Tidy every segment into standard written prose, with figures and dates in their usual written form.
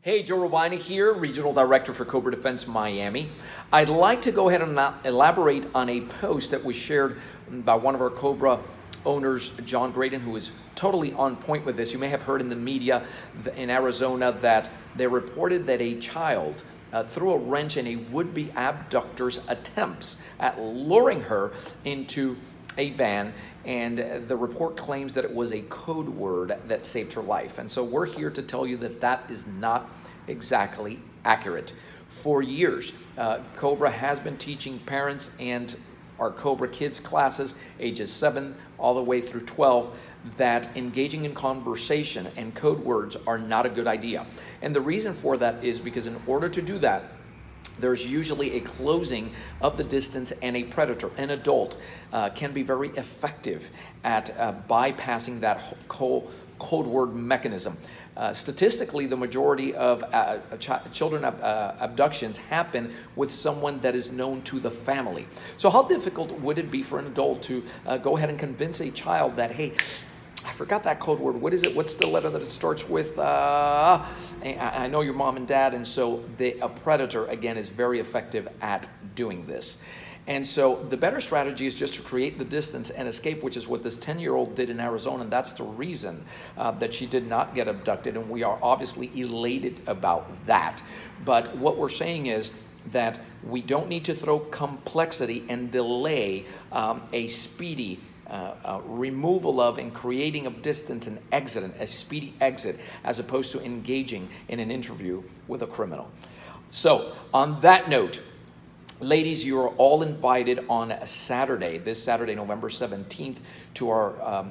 Hey, Joe Robina here, Regional Director for COBRA Defense Miami. I'd like to go ahead and elaborate on a post that was shared by one of our COBRA owners, John Graydon, who is totally on point with this. You may have heard in the media in Arizona that they reported that a child threw a wrench in a would-be abductor's attempts at luring her into a van, and the report claims that it was a code word that saved her life. And so we're here to tell you that that is not exactly accurate. For years, COBRA has been teaching parents and our COBRA Kids classes, ages 7 all the way through 12, that engaging in conversation and code words are not a good idea. And the reason for that is because in order to do that, there's usually a closing of the distance, and a predator, an adult, can be very effective at bypassing that code word mechanism. Statistically, the majority of children abductions happen with someone that is known to the family. So how difficult would it be for an adult to go ahead and convince a child that, hey, I forgot that code word. What is it? What's the letter that it starts with? I know your mom and dad. And so a predator, again, is very effective at doing this. And so the better strategy is just to create the distance and escape, which is what this 10-year-old did in Arizona. And that's the reason that she did not get abducted. And we are obviously elated about that. But what we're saying is that we don't need to throw complexity and delay a speedy removal of and creating of distance and exit, a speedy exit, as opposed to engaging in an interview with a criminal. So on that note, ladies, you are all invited on Saturday, this Saturday, November 17th, to our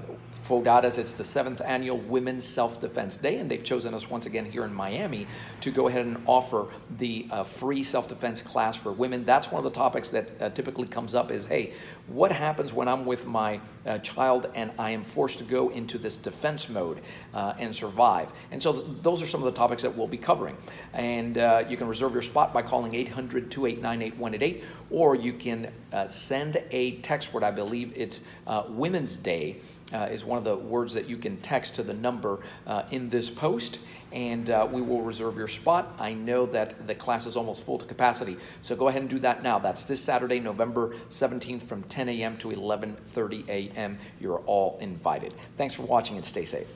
FODADAS. It's the 7th annual Women's Self-Defense Day, and they've chosen us once again here in Miami to go ahead and offer the free self-defense class for women. That's one of the topics that typically comes up is, hey, what happens when I'm with my child and I am forced to go into this defense mode and survive? And so those are some of the topics that we'll be covering. And you can reserve your spot by calling 800-289-8188, or you can send a text word. I believe it's Women's Day is one of the words that you can text to the number in this post, and we will reserve your spot. I know that the class is almost full to capacity, so go ahead and do that now. That's this Saturday, November 17th from 10 a.m. to 11:30 a.m. You're all invited. Thanks for watching and stay safe.